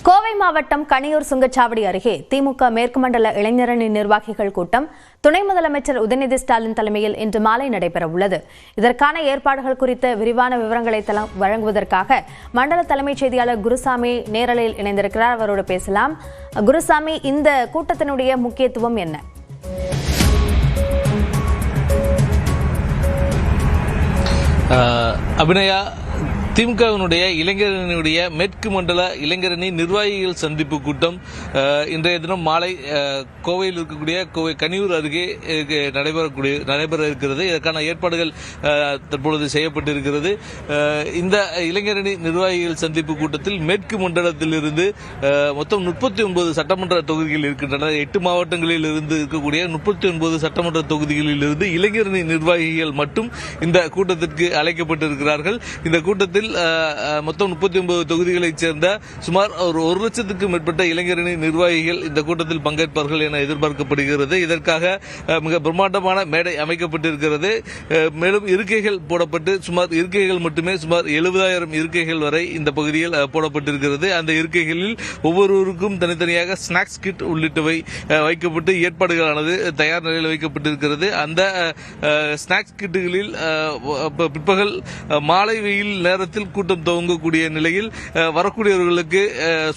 கோவை மாவட்டம் கனியூர் சுங்கச்சாவடி அருகே திமுக மேற்கு மண்டல இளைஞரணி நிர்வாகிகள் கூட்டம் துணை முதலமைச்சர் உதயநிதி ஸ்டாலின் தலைமையில் இன்று மாலை நடைபெற உள்ளது. இதற்கான ஏற்பாடுகள் குறித்த விரிவான விவரங்களை வழங்குவதற்காக மண்டல தலைமைச் செய்தியாளர் குருசாமி நேரலையில் இணைந்திருக்கிறார். அவரோடு பேசலாம். குருசாமி, இந்த கூட்டத்தினுடைய முக்கியத்துவம் என்ன? அபிநயா, திமுகவினுடைய இளைஞரணியுடைய மேற்கு மண்டல இளைஞரணி நிர்வாகிகள் சந்திப்பு கூட்டம் இன்றைய தினம் மாலை கோவையில் இருக்கக்கூடிய கோவை கனியூர் அருகே நடைபெற இருக்கிறது. இதற்கான ஏற்பாடுகள் தற்பொழுது செய்யப்பட்டிருக்கிறது. இந்த இளைஞரணி நிர்வாகிகள் சந்திப்பு கூட்டத்தில் மேற்கு மண்டலத்திலிருந்து மொத்தம் 39 சட்டமன்ற தொகுதிகள் இருக்கின்றன. 8 மாவட்டங்களில் இருந்து இருக்கக்கூடிய 39 சட்டமன்ற தொகுதிகளில் இருந்து இளைஞரணி நிர்வாகிகள் மட்டும் இந்த கூட்டத்திற்கு அழைக்கப்பட்டிருக்கிறார்கள். இந்த கூட்டத்தில் மொத்தம் 39 தொகுதிகளைச் சேர்ந்த சுமார் 1 லட்சத்துக்கும் மேற்பட்ட இளைஞரணி நிர்வாகிகள் இந்த கூட்டத்தில் பங்கேற்பார்கள் என எதிர்பார்க்கப்படுகிறது. இதற்காக மிக பிரம்மாண்டமான மேடை அமைக்கப்பட்டிருக்கிறது. மேலும் இருக்கைகள் போடப்பட்டு இருக்கைகள் மட்டுமே சுமார் 70,000 இருக்கைகள் வரை இந்த பகுதியில் போடப்பட்டிருக்கிறது. அந்த இருக்கைகளில் ஒவ்வொருவருக்கும் தனித்தனியாக ஸ்நாக்ஸ் கிட் உள்ளிட்டவை வைக்கப்பட்டு ஏற்பாடுகளானது தயார் நிலையில் வைக்கப்பட்டிருக்கிறது. அந்த ஸ்நாக்ஸ் கிட்டுகளில் பிற்பகல் மாலை வெயில் நேரத்தில் கூட்டம் துவங்கக்கூடிய நிலையில் வரக்கூடியவர்களுக்கு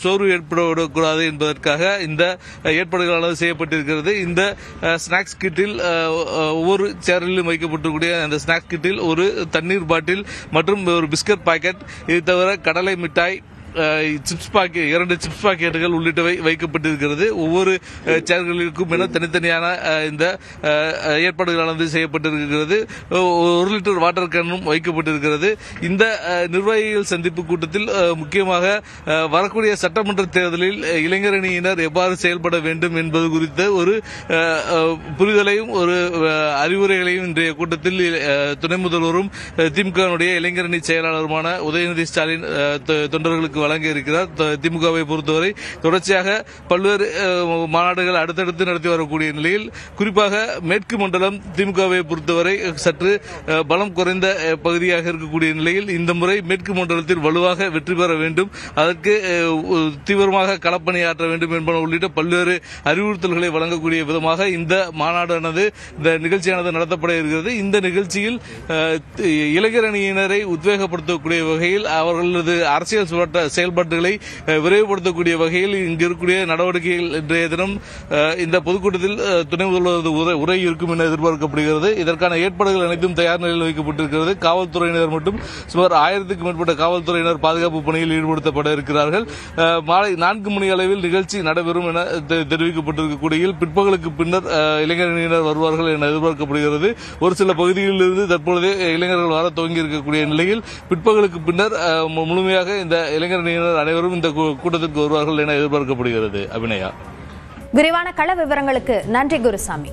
சோர்வு ஏற்படக்கூடாது என்பதற்காக இந்த ஏற்பாடுகளானது செய்யப்பட்டிருக்கிறது. இந்த ஸ்நாக்ஸ் கிட்டில் ஒவ்வொரு சேரிலும் வைக்கப்பட்டிருக்கூடிய அந்த ஸ்நாக்ஸ் கிட்டில் ஒரு தண்ணீர் பாட்டில் மற்றும் ஒரு பிஸ்கட் பாக்கெட், இது தவிர கடலை மிட்டாய், 2 சிப்ஸ் பாக்கெட்டுகள் உள்ளிட்டவை வைக்கப்பட்டிருக்கிறது. ஒவ்வொரு சேர்களிற்கும் என தனித்தனியான இந்த ஏற்பாடுகளானது செய்யப்பட்டிருக்கிறது. 1 லிட்டர் வாட்டர் கேனும் வைக்கப்பட்டிருக்கிறது. இந்த நிர்வாகிகள் சந்திப்பு கூட்டத்தில் முக்கியமாக வரக்கூடிய சட்டமன்ற தேர்தலில் இளைஞரணியினர் எவ்வாறு செயல்பட வேண்டும் என்பது குறித்த ஒரு புரிதலையும் ஒரு அறிவுரைகளையும் இன்றைய கூட்டத்தில் துணை முதல்வரும் திமுகவுடைய இளைஞரணி செயலாளருமான உதயநிதி ஸ்டாலின் தொண்டர்களுக்கு வழங்க இருக்கிறார். திமுகவை பொறுத்தவரை தொடர்ச்சியாக பல்வேறு மாநாடுகள் அடுத்தடுத்து நடத்தி வரக்கூடிய நிலையில் குறிப்பாக மேற்கு மண்டலம் திமுகவை பொறுத்தவரை சற்று பலம் குறைந்த பகுதியாக இருக்கக்கூடிய நிலையில் இந்த முறை மேற்கு மண்டலத்தில் வலுவாக வெற்றி பெற வேண்டும், அதற்கு தீவிரமாக களப்பணியாற்ற வேண்டும் என்பன உள்ளிட்ட பல்வேறு அறிவுறுத்தல்களை வழங்கக்கூடிய விதமாக இந்த மாநாடானது இந்த நிகழ்ச்சியானது நடத்தப்பட இருக்கிறது. இந்த நிகழ்ச்சியில் இளைஞரணியினரை உத்வேகப்படுத்தக்கூடிய வகையில் அவர்களது அரசியல் செயல்பாடுகளை விரைவுபடுத்தக்கூடிய வகையில் இங்கு இருக்கக்கூடிய நடவடிக்கைகள் இன்றைய தினம் இந்த பொதுக்கூட்டத்தில் துணை முதல்வரது உரை இருக்கும் என எதிர்பார்க்கப்படுகிறது. இதற்கான ஏற்பாடுகள் அனைத்தும் தயார் நிலையில் வைக்கப்பட்டிருக்கிறது. காவல்துறையினர் மட்டும் சுமார் 1000க்கும் மேற்பட்ட காவல்துறையினர் பாதுகாப்பு பணியில் ஈடுபடுத்தப்பட இருக்கிறார்கள். மாலை 4 மணி அளவில் நிகழ்ச்சி நடைபெறும் என தெரிவிக்கப்பட்டிருக்கக்கூடிய பிற்பகலுக்கு பின்னர் இளைஞரணியினர் வருவார்கள் என எதிர்பார்க்கப்படுகிறது. ஒரு சில பகுதிகளிலிருந்து தற்பொழுது இளைஞர்கள் வர துவங்கி இருக்கக்கூடிய நிலையில் பிற்பகலுக்கு பின்னர் முழுமையாக இந்த இளைஞரணியினர் அனைவரும் இந்த கூட்டத்திற்கு வருவார்கள் என எதிர்பார்க்கப்படுகிறது. அபிநயா, விரிவான கள விவரங்களுக்கு நன்றி குருசாமி.